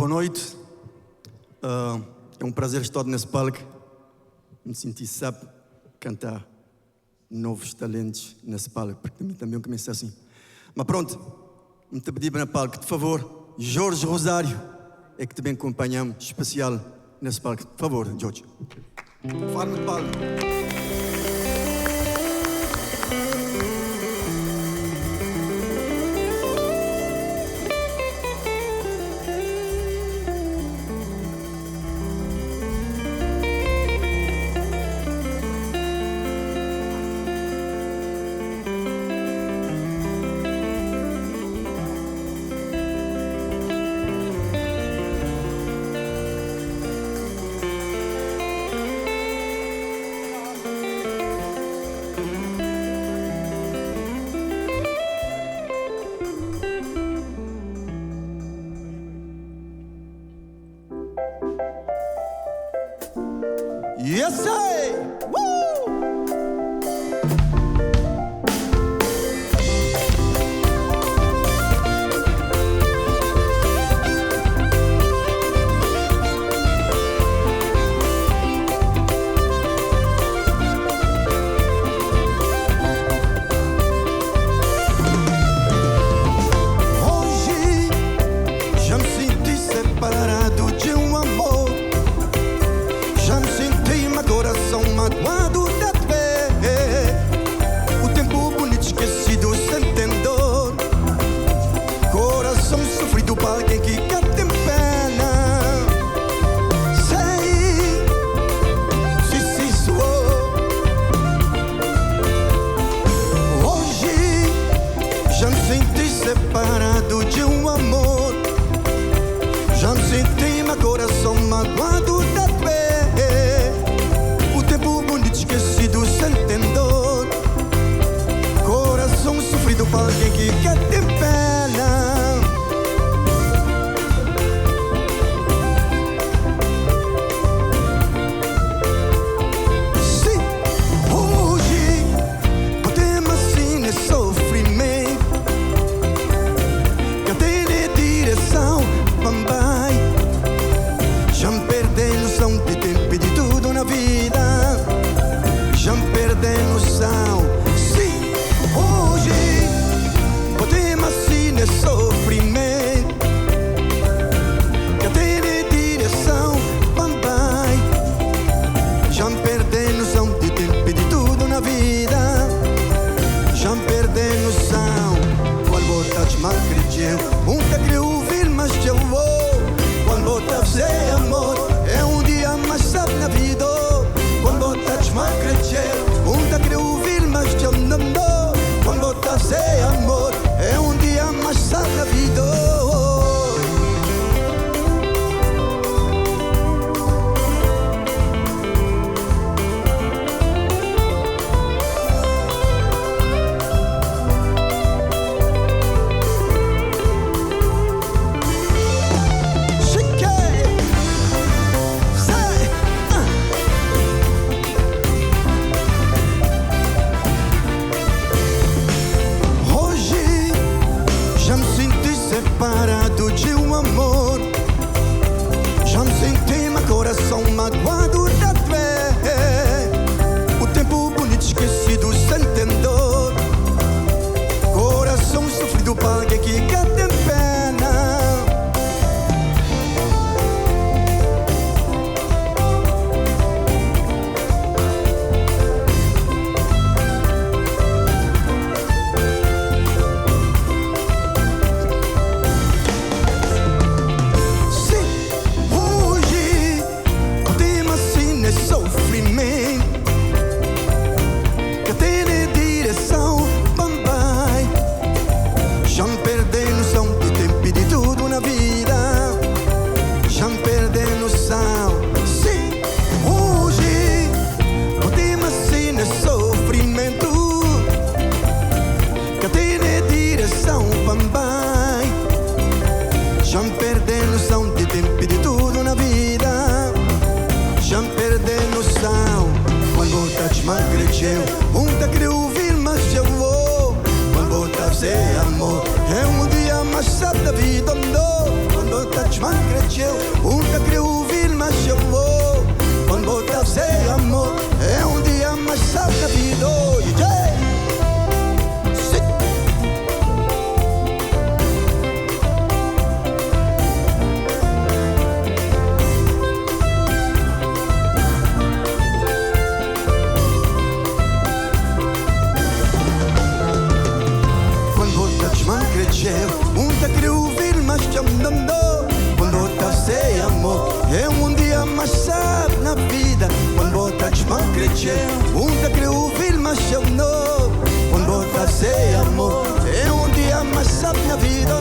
Boa noite. É um prazer estar nesse palco. Me senti, sabe, cantar novos talentos nesse palco, porque para mim também comecei assim. Mas pronto, me te pedi para o palco, por favor, Jorge Rosário, é que também acompanhamos especial nesse palco. Por favor, Jorge. Fala-me de palco. Yes, sir! Woo! Hoje já me senti separado de um amor. Já me senti meu coração magoado da fé. O tempo bonito esquecido sem dor. Coração sofrido para alguém que quer ter pena. Sei, se soou. Hoje já me senti separado de um amor. Já me senti meu coração magoado da fé. O tempo bonito esquecido sem dor. Coração sofrido para alguém que quer ter pena. Sim, hoje podemos assim nesse sofrimento. Que tem direção, bambai. Já me perdei noção de tempo e de tudo na vida. Já me perdei noção. Sim, hoje podemos assim nesse sofrimento. Que tem direção, bambai. Já me perdei noção de tempo e de tudo na vida. Já me perdei noção. Quando botas mal acredeu, nunca queria ouvir, mas eu vou. Quando botas fazer amor, é um dia mais sabe na vida. Quando botas mal acredeu, nunca queria ouvir, mas eu não dou. Quando botas fazer amor, é um dia mais sabe na vida. Hoje já me senti separado de um amor. Já me senti meu coração magoado da fé. O tempo bonito esquecido sem dor. Coração sofrido para alguém que quer ter pena. Sim, hoje podemos assim nesse sofrimento. Que tem direção, bambai. Já me perdei noção de tempo e de tudo na vida. Já me perdei noção. Sim, hoje podemos assim nesse sofrimento. Que tem direção, bambai. Já me perdei noção de tempo e de tudo na vida. Já me perdei noção. Quando botas mal acredeu, nunca queria ouvir, mas eu vou. Quando botas fazer amor, é um dia mais sabe da vida. Quando botas man cresceu, nunca creio ouvir, mas chamou. Quando volta sem amor, é um dia mais sábio na vida. Nunca creio ouvir, mas chamando. Quando tá sem amor, é um dia mais sábio na vida. Quando botas man crescer, nunca creio ouvir, mas chamando. Quando tá sem amor, é um dia mais sábio na vida.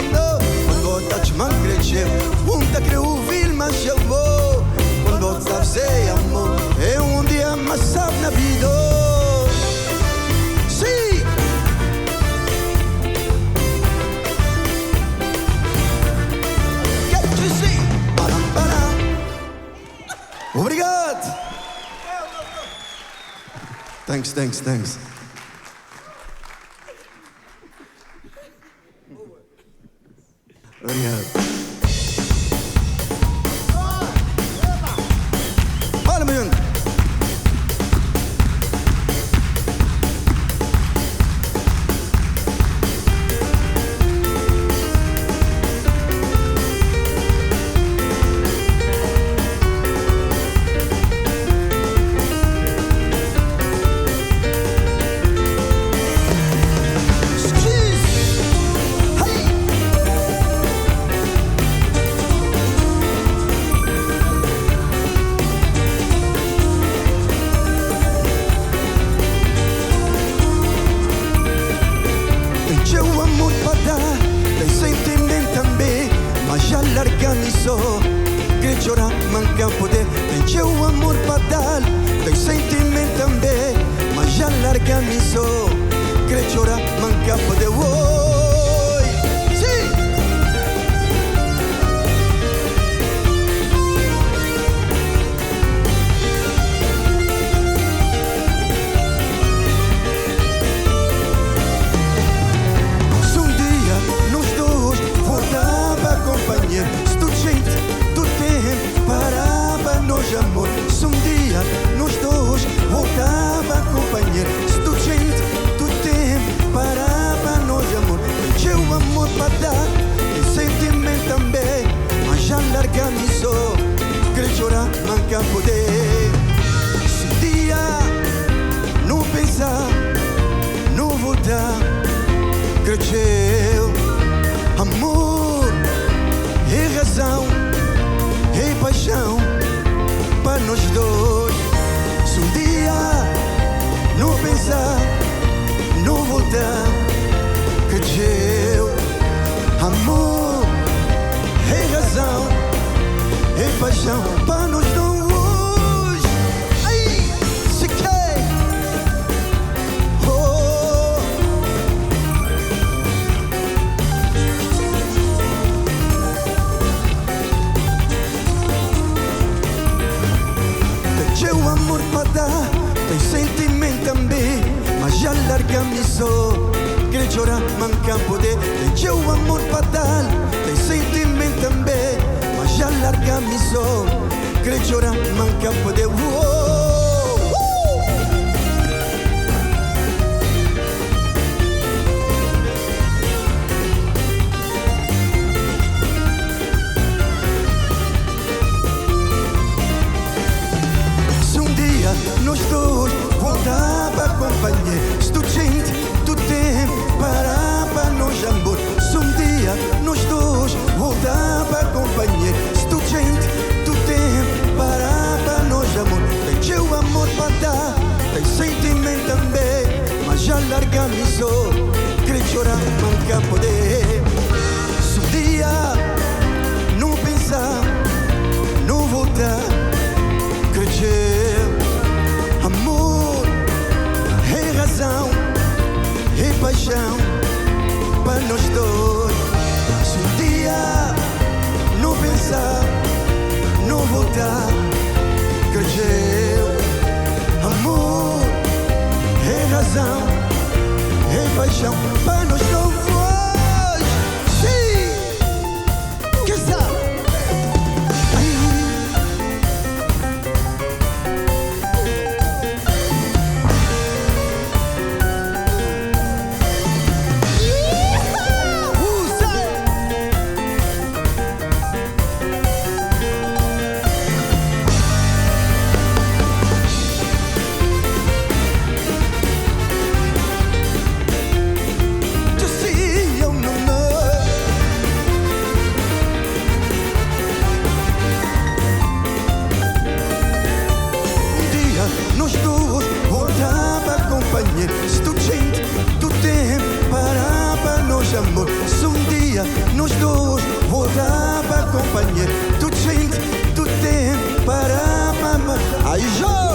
Quando botas man crescer, nunca creio ouvir, mas chamou. Quando tá sem amor, é um dia mais sábio na vida. Obrigado. Thanks. Obrigado. Fala, meu irmão. Que chorar, manca poder. Tem teu amor para dar, tem sentimento também, mas já larga-me só. Que chorar, manca poder. Oi, sim. Se um dia nós dois voltava companheiro, amor. Se um dia nós dois voltava companheiro, se tu gente, tu tempo parava nós amor. Teu amor para dar, tem sentimento também, mas já larga-me só. Querer chorar, manca poder. Se um dia não pensar, não voltar, cresceu amor e razão e paixão para nós dois. Se um dia não pensar, não voltar, cresceu amor e razão e paixão para nós dois. Ai, se quer, oh. Teu amor para dar, tem sentimento também, mas já larga-me só. Querer chorar, manca poder. Tem teu amor para dar, tem sentimento também, mas já larga-me só. Querer chorar, manca poder. Nós dois voltava companheiro, se tu gente, tu tempo parava nós amor. Se um dia nós dois voltava companheiro, se tu gente, tu tempo parava nós amor. Tem teu amor para dar, tem sentimento também, mas já larga-me só. Querer chorar, manca poder. Se um dia não pensar, não voltar, crescer amor e razão e paixão para nós dois. Se um dia não pensar, não voltar, cresceu amor e razão e paixão para nós dois. Sim, que sabe? nós amor. Se um dia nós dois voltar para companhia, tu gente, tu tem para mamar. Aí, Jorge!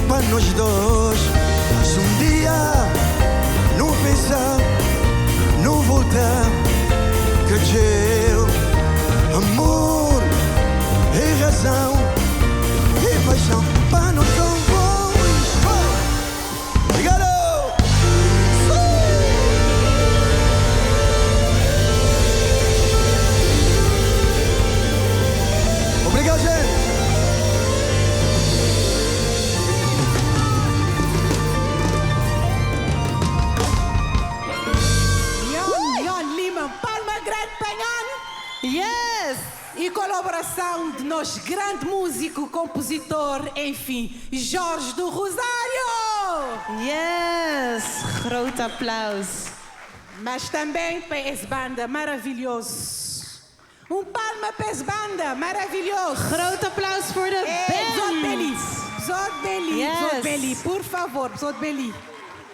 Para nós dois, se um dia não pensar, não voltar, que teu amor é razão, é paixão para nós dois. Obrigado! Obrigado, gente! Yes! E colaboração de nosso grande músico, compositor, enfim, Jorge do Rosário! Yes! Groot applaus. Mas também para essa banda maravilhoso. Palma para essa banda maravilhoso. Groot applaus voor de band. Zot Beli, Yes. Zot Beli, por favor, Zot Beli.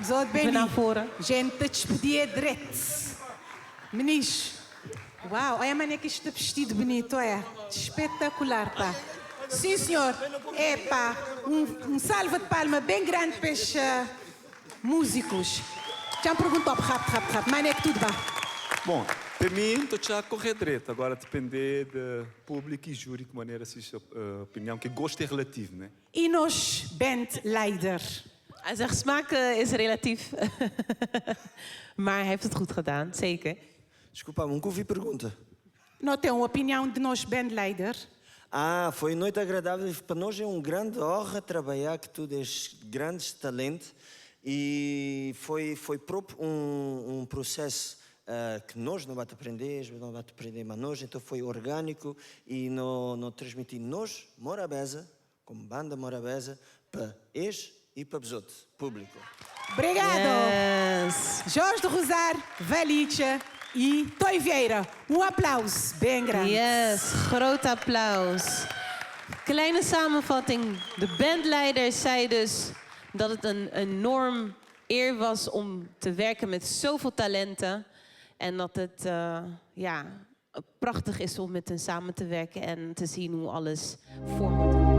Zot Beli. Naar voren. Gente, te despedir direito. Meninos. Uau, olha a maneira que este vestido bonito, é espetacular, pá. Sim, senhor. É, pá, salva de palma bem grande para os músicos. Já me perguntou, rápido, maneira que tudo vai. Bom, para mim, estou já a correr direito. Agora, depender do público e júri, que maneira assiste a opinião, que gosto é relativo, né? E nós, bandleider. Hij zegt, smaak is relatief. Maar hij heeft het goed gedaan, zeker. Desculpa, nunca ouvi pergunta. Não tem uma opinião de nós, bandleider? Foi noite agradável. Para nós é uma grande honra trabalhar com todos estes grandes talentos. E foi próprio um processo que nós não vamos aprender, mas nós, então foi orgânico e não transmitir nós, Morabeza, como banda Morabeza, para eles e para os outros, público. Obrigado. Yes. Jorge do Rosário, Valicha e Toy Vieira. Aplauso bem grande. Yes, groot applaus. Kleine samenvatting. De bandleider zei dus dat het een enorm eer was om te werken met zoveel talenten. En dat het prachtig is om met hen samen te werken en te zien hoe alles vormt.